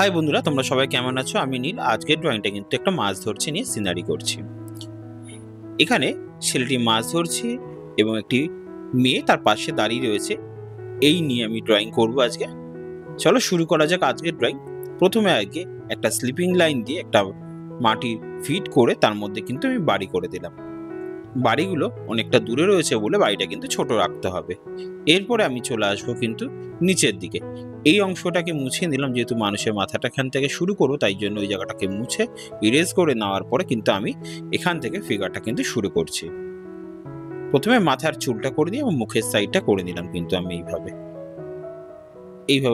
High বন্ধুরা, তোমরা সবাই কেমন আছো? আমি নীল। আজকের ড্রয়িংটা কিন্তু একটা মাছ ধরছে নিয়ে সিনারি করছি। এখানে ছেলেটি মাছ ধরছে এবং একটি মেয়ে তার পাশে দাঁড়িয়ে রয়েছে। এই নিয়ে আমি ড্রয়িং করব আজকে। চলো শুরু করা যাক আজকের ড্রয়িং। প্রথমে আগে একটা স্লিপিং লাইন দিয়ে একটা মাটির ফিট করে তার মধ্যে কিন্তু আমি বাড়ি করে দিলাম। বাড়িগুলো অনেকটা দূরে রয়েছে বলে বাড়িটা কিন্তু ছোট রাখতে হবে। এরপরে আমি চলে আসবো কিন্তু নিচের দিকে। এই অংশটাকে মুছে নিলাম, যেহেতু মানুষের মাথাটা এখান থেকে শুরু করবো, তাই জন্য ওই জায়গাটাকে মুছে ইরেজ করে নেওয়ার পরে কিন্তু আমি এখান থেকে ফিগারটা কিন্তু শুরু করছি। প্রথমে মাথার চুলটা করে দিয়ে এবং মুখের সাইডটা করে নিলাম কিন্তু আমি এইভাবে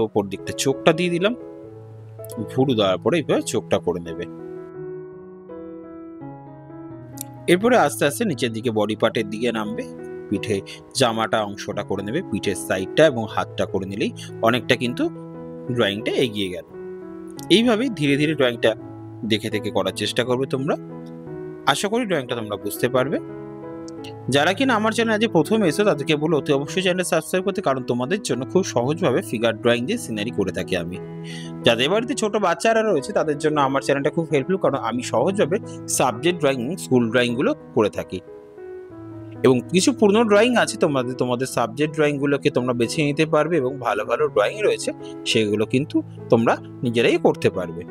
উপর দিকটা চোখটা দিয়ে দিলাম। ভুরু দেওয়ার পরে এইভাবে চোখটা করে নেবে। এরপরে আস্তে আস্তে নিচের দিকে বডি পার্টের দিকে নামবে। পিঠে জামাটা অংশটা করে নেবে, পিঠের সাইডটা এবং হাতটা করে নিলেই অনেকটা কিন্তু ড্রয়িংটা এগিয়ে গেল। এইভাবেই ধীরে ধীরে ড্রয়িংটা দেখে দেখে করার চেষ্টা করবে তোমরা। আশা করি ড্রয়িংটা তোমরা বুঝতে পারবে। যারা কিনা আমার চ্যানেল আজ প্রথম এসো তাদেরকে বলো অতি অবশ্যই চ্যানেলটা সাবস্ক্রাইব করতে, কারণ তোমাদের জন্য খুব সহজভাবে ফিগার ড্রয়িং দিয়ে সিনারি করে থাকি আমি। যাদের বাড়িতে ছোট বাচ্চারা রয়েছে তাদের জন্য আমার চ্যানেলটা খুব হেল্পফুল, কারণ আমি সহজভাবে সাবজেক্ট ড্রয়িং, স্কুল ড্রয়িংগুলো করে থাকি। এবং কিছু পুরনো ড্রয়িং আছে, তোমাদের সাবজেক্ট ড্রয়িংগুলোকে তোমরা বেছে নিতে পারবে এবং ভালো ভালো ড্রয়িং রয়েছে সেগুলো কিন্তু তোমরা নিজেরাই করতে পারবে।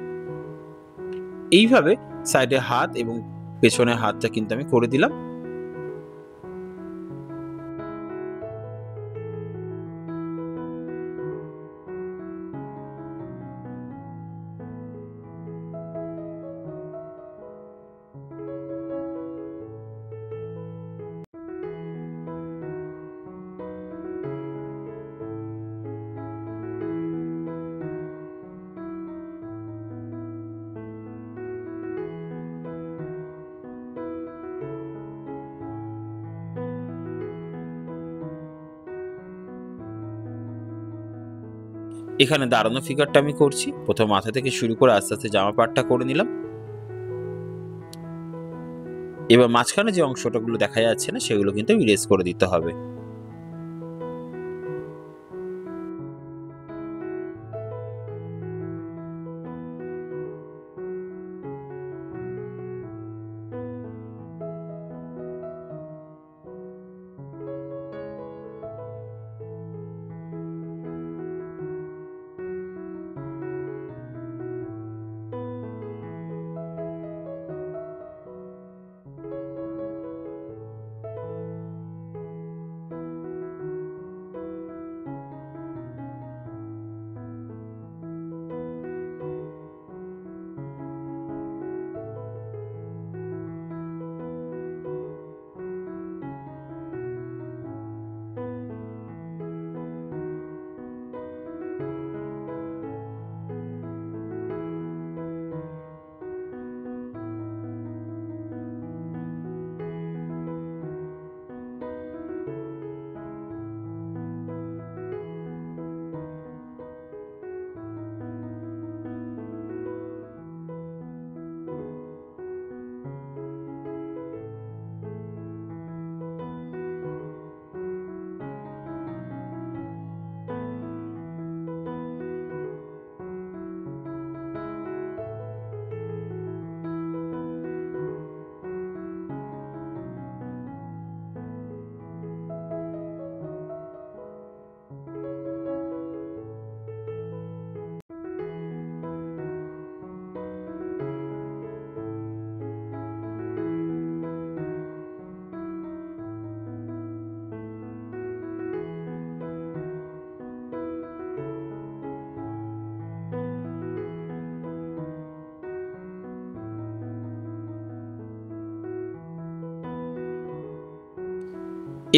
এইভাবে সাইডে হাত এবং পেছনে হাতটা কিন্তু আমি করে দিলাম। এখানে দাঁড়ানো ফিগারটা আমি করছি। প্রথম মাথা থেকে শুরু করে আস্তে আস্তে জামা পাটটা করে নিলাম। এবার মাঝখানে যে অংশটাগুলো দেখা যাচ্ছে না সেগুলো কিন্তু ইরেজ করে দিতে হবে।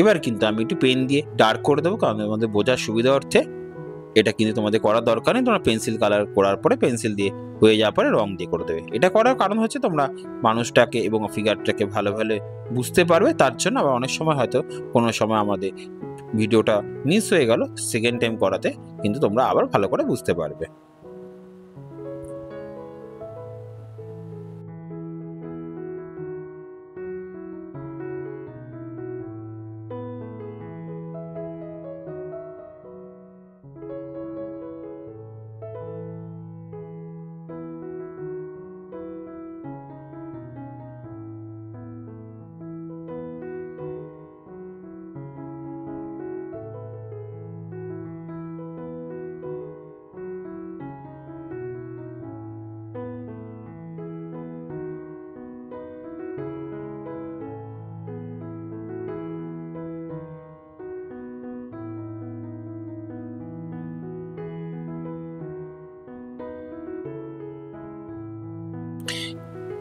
এবার কিন্তু আমি একটু পেন দিয়ে ডার্ক করে দেবো, কারণ আমাদের বোঝার সুবিধা অর্থে। এটা কিন্তু তোমাদের করার দরকার নেই, তোমরা পেন্সিল কালার করার পরে পেন্সিল দিয়ে হয়ে যাওয়ার পরে রং দিয়ে করে দেবে। এটা করার কারণ হচ্ছে তোমরা মানুষটাকে এবং ফিগারটাকে ভালো ভালো বুঝতে পারবে, তার জন্য। আবার অনেক সময় হয়তো কোনো সময় আমাদের ভিডিওটা মিস হয়ে গেল, সেকেন্ড টাইম করাতে কিন্তু তোমরা আবার ভালো করে বুঝতে পারবে।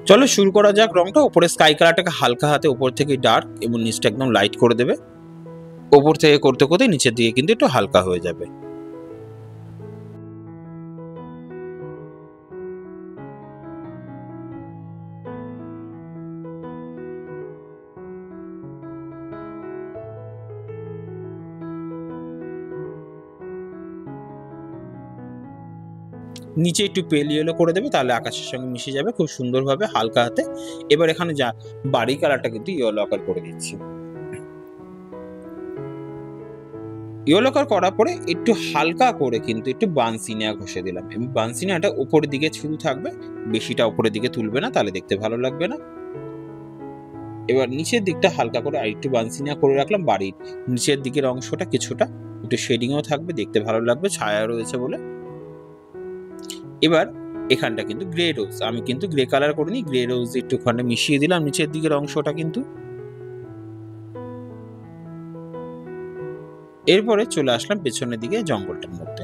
চলো শুরু করা যাক রংটা। উপরে স্কাই কালারটাকে হালকা হাতে উপর থেকে ডার্ক এবং নিচটা একদম লাইট করে দেবে। উপর থেকে করতে করতে নিচের দিকে কিন্তু একটু হালকা হয়ে যাবে। নিচে একটু পেল ইয়েলো করে দেবে, তাহলে আকাশের সঙ্গে মিশে যাবে খুব সুন্দরভাবে হালকা হাতে। এবার এখানে যা বাড়ি কালারটা কিন্তু ইয়েলো আকার করে দিচ্ছি। ইয়েলো কালার করার পরে একটু হালকা করে কিন্তু একটু বানসিনিয়া ঘষে দিলাম, এবং বানসিনিয়াটা উপরের দিকে শুরু থাকবে, বেশিটা উপরের দিকে তুলবে না, তাহলে দেখতে ভালো লাগবে না। এবার নিচের দিকটা হালকা করে আর একটু বানসিনিয়া করে রাখলাম। বাড়ির নিচের দিকের অংশটা কিছুটা একটু শেডিংও থাকবে, দেখতে ভালো লাগবে, ছায়া রয়েছে বলে। এবার এখানটা কিন্তু গ্রে রোজ, আমি কিন্তু গ্রে কালার করিনি, গ্রে রোজ একটুখানি মিশিয়ে দিলাম নিচের দিকের অংশটা কিন্তু। এরপরে চলে আসলাম পেছনের দিকে জঙ্গলটার মধ্যে।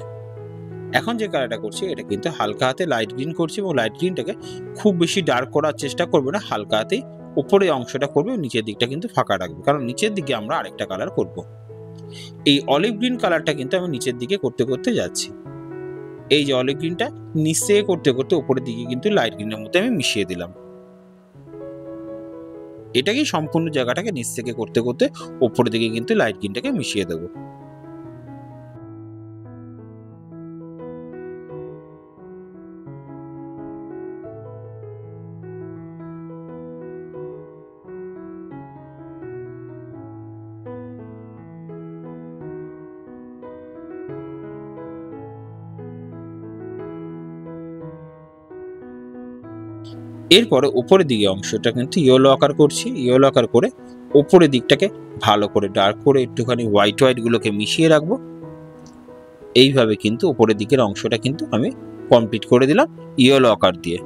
এখন যে কালারটা করছি এটা কিন্তু হালকা হাতে লাইট গ্রিন করছি, এবং লাইট গ্রিনটাকে খুব বেশি ডার্ক করার চেষ্টা করবে না, হালকা হাতেই উপরে অংশটা করবে, নিচের দিকটা কিন্তু ফাঁকা রাখবে, কারণ নিচের দিকে আমরা আরেকটা কালার করব। এই অলিভ গ্রিন কালারটা কিন্তু আমি নিচের দিকে করতে করতে যাচ্ছি। এই যে অলিভ গ্রিনটা নিচ থেকে করতে করতে উপরের দিকে কিন্তু লাইট গ্রিনের মধ্যে আমি মিশিয়ে দিলাম। এটাকেই সম্পূর্ণ জায়গাটাকে নিচ থেকে করতে করতে উপরের দিকে কিন্তু লাইট গ্রিনটাকে মিশিয়ে দেবো। এরপরে উপরের দিকে অংশটা কিন্তু ইয়েলো আকার করছি। ইয়েলো আকার করে উপরের দিকটাকে ভালো করে ডার্ক করে একটুখানি হোয়াইট হোয়াইট গুলোকে মিশিয়ে রাখবো। এইভাবে কিন্তু উপরের দিকের অংশটা কিন্তু আমি কমপ্লিট করে দিলাম ইয়েলো আকার দিয়ে।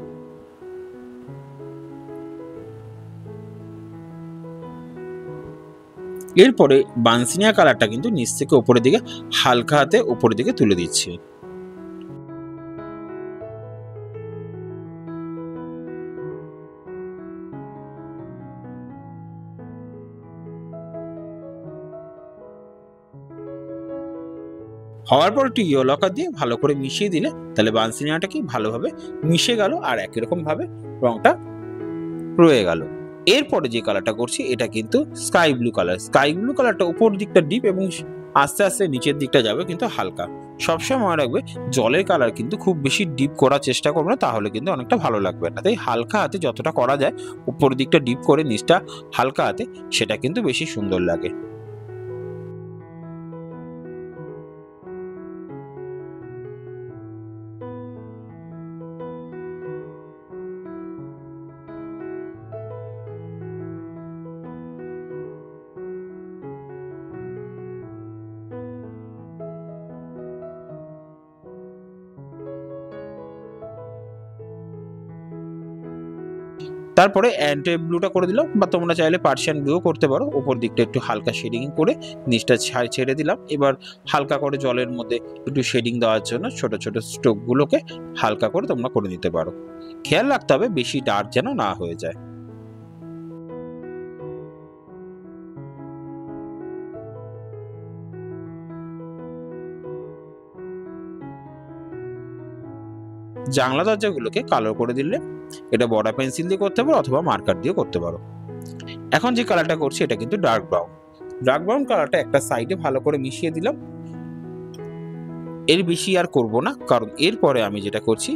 এরপরে বানসিনিয়া কালারটা কিন্তু নিচ থেকে উপরের দিকে হালকা হাতে উপরের দিকে তুলে দিচ্ছি। হওয়ার পর একটু ইয়েলো আকার দিয়ে ভালো করে মিশিয়ে দিলে তাহলে বানসিনিয়াটা কি ভালোভাবে মিশে গেল, আর একই রকম ভাবে রংটা রয়ে গেল। এরপরে যে কালারটা করছি এটা কিন্তু sky blue colour. Sky blue কালারটা উপর দিকটা ডিপ এবং আস্তে আস্তে নিচের দিকটা যাবে কিন্তু হালকা। সবসময় মনে রাখবে জলের কালার কিন্তু খুব বেশি ডিপ করার চেষ্টা করবে না, তাহলে কিন্তু অনেকটা ভালো লাগবে না। তাই হালকা হাতে যতটা করা যায় উপর দিকটা ডিপ করে নিচটা হালকা হাতে, সেটা কিন্তু বেশি সুন্দর লাগে। তারপরে অ্যান্টিক ব্লুটা করে দিলাম, বা তোমরা চাইলে পার্সিয়ান ব্লুও করতে পারো। উপর দিকটা একটু হালকা শেডিং করে নিচটা ছেড়ে দিলাম। এবার হালকা করে জলের মধ্যে একটু শেডিং দেওয়ার জন্য ছোট ছোট স্ট্রোকগুলোকে হালকা করে তোমরা করে নিতে পারো। খেয়াল রাখতে হবে বেশি ডার্ক যেন না হয়ে যায়। জানলা দরজাগুলোকে কালো করে দিলে এটা বড় পেন্সিল দিয়ে করতে পারো অথবা মার্কার দিয়ে করতে পারো। এখন যে কালারটা করছি এটা কিন্তু ডার্ক ব্রাউন। ডার্ক ব্রাউন কালারটা একটা সাইডে ভালো করে মিশিয়ে দিলাম। এর বেশি আর করব না, কারণ এরপরে আমি যেটা করছি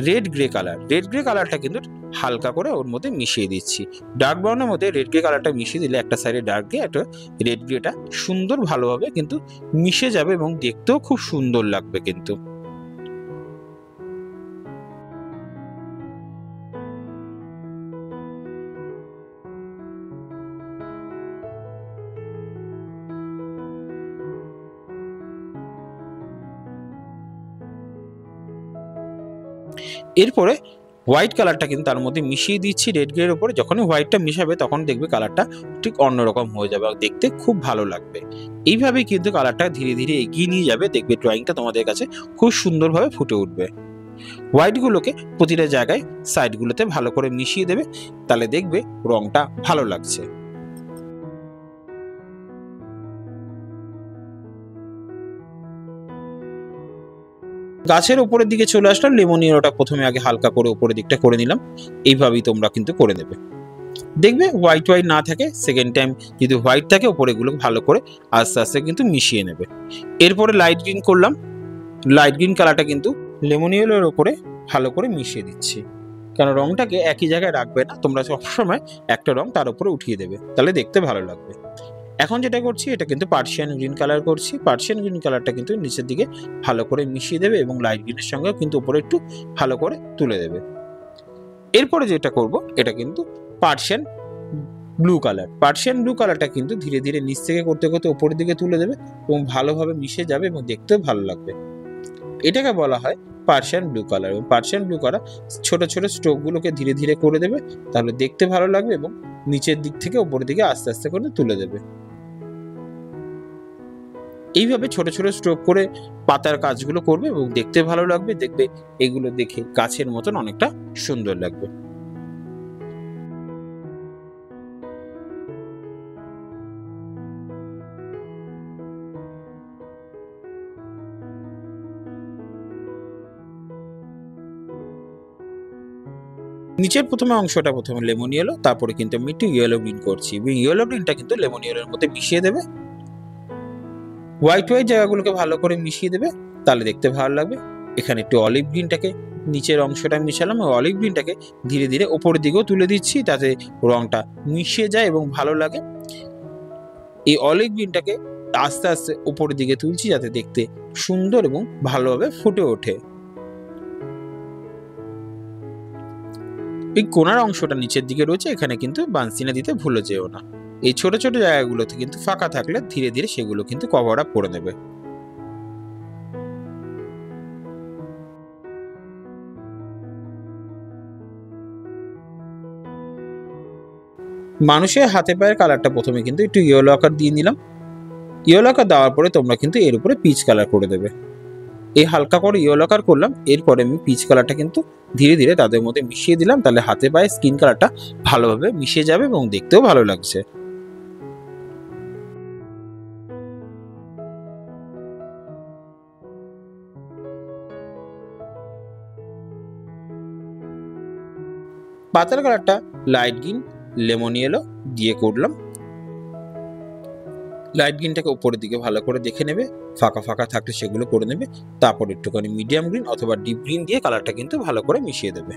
red grey colour. Red grey কালারটা কিন্তু হালকা করে ওর মধ্যে মিশিয়ে দিচ্ছি। ডার্ক ব্রাউনের মধ্যে রেড গ্রে কালারটা মিশিয়ে দিলে একটা সাইডে ডার্ক গ্রে, একটা রেড গ্রেটা সুন্দর ভালোভাবে কিন্তু মিশে যাবে এবং দেখতেও খুব সুন্দর লাগবে কিন্তু। এরপরে হোয়াইট কালারটা কিন্তু তার মধ্যে মিশিয়ে দিচ্ছি রেড গ্রের উপরে। যখনই হোয়াইটটা মিশাবে তখন দেখবে কালারটা ঠিক অন্যরকম হয়ে যাবে আর দেখতে খুব ভালো লাগবে। এইভাবেই কিন্তু কালারটা ধীরে ধীরে এগিয়ে নিয়ে যাবে, দেখবে ড্রয়িংটা তোমাদের কাছে খুব সুন্দরভাবে ফুটে উঠবে। হোয়াইটগুলোকে প্রতিটা জায়গায় সাইডগুলোতে ভালো করে মিশিয়ে দেবে, তাহলে দেখবে রংটা ভালো লাগছে। গাছের উপরের দিকে চলে আসলাম, লেমন ইয়েলোটা প্রথমে আগে হালকা করে উপরের দিকটা করে নিলাম। এইভাবেই তোমরা কিন্তু করে নেবে। দেখবে হোয়াইট হোয়াইট না থাকে, সেকেন্ড টাইম যদি হোয়াইট থাকে ওপরে এগুলো ভালো করে আস্তে আস্তে কিন্তু মিশিয়ে নেবে। এরপরে লাইট গ্রিন করলাম, লাইট গ্রিন কালারটা কিন্তু লেমন ইয়েলোর ওপরে ভালো করে মিশিয়ে দিচ্ছি, কারণ রংটাকে একই জায়গায় রাখবে না, তোমরা সবসময় একটা রং তার উপরে উঠিয়ে দেবে, তাহলে দেখতে ভালো লাগবে। এখন যেটা করছি এটা কিন্তু পার্সিয়ান গ্রিন কালার করছি। পার্সিয়ান গ্রিন কালারটা কিন্তু নিচের দিকে ভালো করে মিশিয়ে দেবে এবং লাইট গ্রিনের সঙ্গেও কিন্তু উপরে একটু ভালো করে তুলে দেবে। এরপরে যেটা করব এটা কিন্তু Persian blue colour. Persian blue কালারটা কিন্তু ধীরে ধীরে নিচ থেকে করতে করতে উপরের দিকে তুলে দেবে এবং ভালোভাবে মিশে যাবে এবং দেখতেও ভালো লাগবে। এটাকে বলা হয় পার্সিয়ান ব্লু কালার। এবং পার্সিয়ান ব্লু কালার ছোট ছোট স্ট্রোকগুলোকে ধীরে ধীরে করে দেবে, তাহলে দেখতে ভালো লাগবে এবং নিচের দিক থেকে উপরের দিকে আস্তে আস্তে করে তুলে দেবে। এইভাবে ছোট ছোট স্ট্রোক করে পাতার কাজগুলো করবে এবং দেখতে ভালো লাগবে, দেখবে এগুলো দেখে গাছের মতন অনেকটা সুন্দর লাগবে। নিচের প্রথমে অংশটা প্রথমে লেমন ইয়েলো, তারপরে কিন্তু আমি একটু ইয়েলো গ্রিন করছি এবং ইয়েলো গ্রিনটা কিন্তু লেমন ইয়েলোর মধ্যে মিশিয়ে দেবে। হোয়াইট হোয়াইট জায়গাগুলোকে ভালো করে মিশিয়ে দেবে, তাহলে দেখতে ভালো লাগবে। এখানে একটু অলিভ গ্রিনটাকে নিচের অংশটা মিশালাম, অলিভ গ্রিনটাকে ধীরে ধীরে ওপরের দিকেও তুলে দিচ্ছি, যাতে রংটা মিশিয়ে যায় এবং ভালো লাগে। এই অলিভ গ্রিনটাকে আস্তে আস্তে উপরের দিকে তুলছি, যাতে দেখতে সুন্দর এবং ভালোভাবে ফুটে ওঠে। এই কোনার অংশটা নিচের দিকে রয়েছে, এখানে কিন্তু বানসিনা দিতে ভুলে যেও না। এই ছোট ছোট জায়গাগুলোতে কিন্তু ফাঁকা থাকলে ধীরে ধীরে সেগুলো কিন্তু কভার আপ করে নেবে। মানুষের হাতে পায়ের কালারটা প্রথমে কিন্তু একটু ইয়েলো আকার দিয়ে নিলাম। ইয়েলো আকার দেওয়ার পরে তোমরা কিন্তু এর উপরে পিচ কালার করে দেবে। এই হালকা করে ইয়েলো কালার করলাম, এরপরে আমি পিচ কালারটা কিন্তু ধীরে ধীরে তাদের মধ্যে মিশিয়ে দিলাম, তাহলে হাতে পায়ে স্কিন কালারটা ভালোভাবে মিশে যাবে এবং দেখতেও ভালো লাগছে। পাতার কালারটা লাইট গ্রিন, লেমন ইয়েলো দিয়ে করলাম। লাইট গ্রিনটাকে উপরের দিকে ভালো করে দেখে নেবে, ফাঁকা ফাঁকা থাকলে সেগুলো করে নেবে, তারপর একটুখানি মিডিয়াম গ্রিন অথবা ডিপ গ্রিন দিয়ে কালারটা কিন্তু ভালো করে মিশিয়ে দেবে।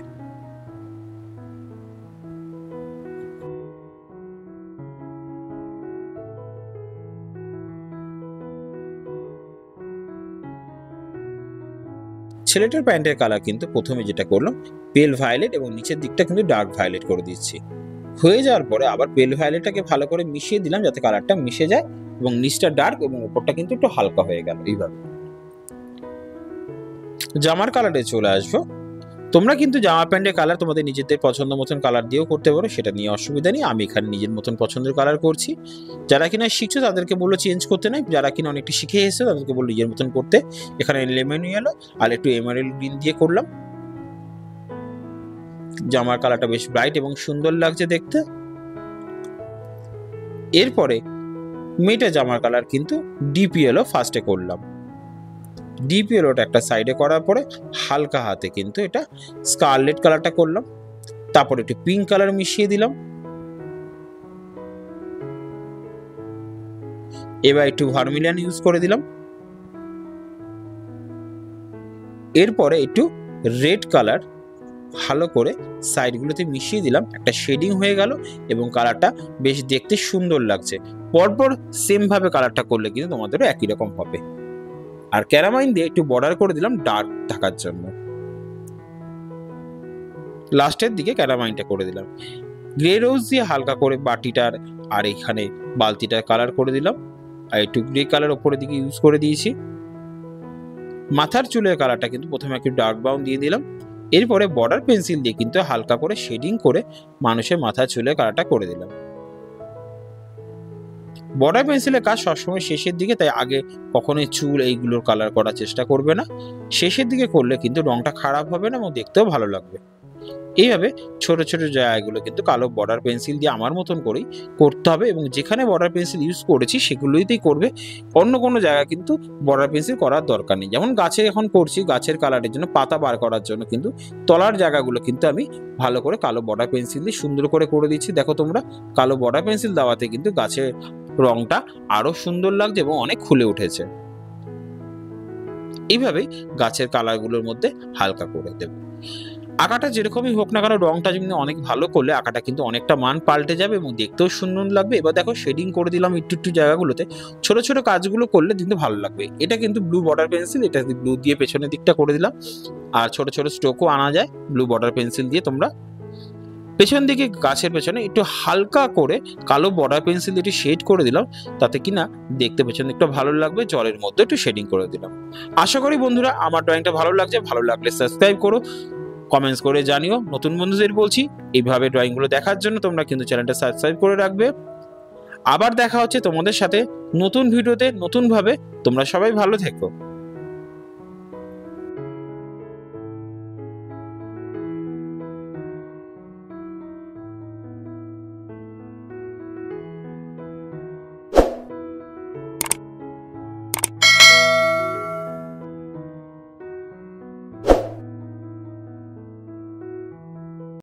ছেলেটার প্যান্টের কালার কিন্তু প্রথমে যেটা করলাম পেল ভায়োলেট এবং নিচের দিকটা কিন্তু ডার্ক ভায়োলেট করে দিচ্ছি। হয়ে যাওয়ার পরে আবার পেল ভায়োলেটটাকে ভালো করে মিশিয়ে দিলাম, যাতে কালারটা মিশে যায় এবং নিচটা ডার্ক এবং উপরটা কিন্তু একটু হালকা হয়ে গেল। এইভাবে জামার কালারে চলে আসবো। তোমরা কিন্তু জামা প্যান্টের কালার তোমাদের নিজেদের পছন্দ মতন কালার দিয়েও করতে পারো, সেটা নিয়ে অসুবিধা নেই। আমি এখানে নিজের মতন পছন্দের কালার করছি। যারা কিনা শিখছো তাদেরকে বললো চেঞ্জ করতে নাই, যারা কিনা অনেকটা শিখে এসেছে তাদেরকে বললো নিজের মতন করতে। এখানে লেমন ইয়েলো আর একটু এমারেল্ড গ্রিন দিয়ে করলাম। জামার কালারটা বেশ ব্রাইট এবং সুন্দর লাগছে দেখতে। এরপরে মেয়েটা জামার কালার কিন্তু ডিপ ইয়েলো ফার্স্টে করলাম। ডিপ ইয়েলোটা একটা সাইডে করার পরে হালকা হাতে কিন্তু এটা স্কারলেট কালারটা করলাম, তারপর একটু পিঙ্ক কালার মিশিয়ে দিলাম। এবার একটু ভার্মিলিয়ান ইউজ করে দিলাম। এরপরে একটু রেড কালার ভালো করে সাইডগুলোতে মিশিয়ে দিলাম, একটা শেডিং হয়ে গেল এবং কালারটা বেশ দেখতে সুন্দর লাগছে। পরপর সেম ভাবে কালারটা করলে কিন্তু তোমাদেরও একই রকম হবে। আর ক্যারামাইন দিয়ে একটু বর্ডার করে দিলাম ডার্ক থাকার জন্য। লাস্টের দিকে ক্যারামাইনটা করে দিলাম। গ্রে রোজ দিয়ে হালকা করে বাটিটার আর এখানে বালতিটার কালার করে দিলাম, আর একটু গ্রে কালার ওপরের দিকে ইউজ করে দিয়েছি। মাথার চুলের কালারটা কিন্তু প্রথমে একটু ডার্ক ব্রাউন দিয়ে দিলাম। এরপরে বর্ডার পেন্সিল দিয়ে কিন্তু হালকা করে শেডিং করে মানুষের মাথার চুলের কালারটা করে দিলাম। বর্ডার পেন্সিলের কাজ সবসময় শেষের দিকে, তাই আগে কখনোই চুল এইগুলোর কালার করার চেষ্টা করবে না। শেষের দিকে করলে কিন্তু রংটা খারাপ হবে না এবং দেখতেও ভালো লাগবে। এইভাবে ছোট ছোট জায়গাগুলো কিন্তু কালো বর্ডার পেন্সিল দিয়ে আমার মতন করেই করতে হবে, এবং যেখানে বর্ডার পেন্সিল ইউজ করেছি সেগুলোইতেই করবে। অন্য কোনো জায়গায় কিন্তু বর্ডার পেন্সিল করার দরকার নেই। যেমন গাছে এখন করছি, গাছের কালারের জন্য, পাতা বার করার জন্য কিন্তু তলার জায়গাগুলো কিন্তু আমি ভালো করে কালো বর্ডার পেন্সিল দিয়ে সুন্দর করে দিচ্ছি। দেখো তোমরা, কালো বর্ডার পেন্সিল দেওয়াতে কিন্তু গাছের রংটা আরো সুন্দর লাগছে এবং অনেক খুলে উঠেছে। এইভাবেই গাছের কালারগুলোর মধ্যে হালকা করে দেব। আঁকাটা যেরকমই হোক না কেন, রংটা যদি অনেক ভালো করলে আঁকাটা কিন্তু অনেকটা মান পাল্টে যাবে এবং দেখতেও সুন্দর লাগবে। এবার দেখো শেডিং করে দিলাম একটু একটু জায়গাগুলোতে, ছোট ছোট কাজগুলো করলে কিন্তু ভালো লাগবে। এটা কিন্তু ব্লু বর্ডার পেন্সিল, এটা ব্লু দিয়ে পেছনের দিকটা করে দিলাম। আর ছোট ছোট স্ট্রোকও আনা যায় ব্লু বর্ডার পেন্সিল দিয়ে। তোমরা পেছন দিকে গাছের পেছনে একটু হালকা করে কালো বর্ডার পেন্সিল দিয়ে একটু শেড করে দিলাম, তাতে কিনা দেখতে পেছন দিকটা ভালো লাগবে। জলের মধ্যে একটু শেডিং করে দিলাম। আশা করি বন্ধুরা আমার ড্রয়িংটা ভালো লাগছে। ভালো লাগলে সাবস্ক্রাইব করো, কমেন্টস করে জানিও। নতুন বন্ধুদের বলছি, এইভাবে ড্রয়িংগুলো দেখার জন্য তোমরা কিন্তু চ্যানেলটা সাবস্ক্রাইব করে রাখবে। আবার দেখা হচ্ছে তোমাদের সাথে নতুন ভিডিওতে নতুনভাবে। তোমরা সবাই ভালো থেকো।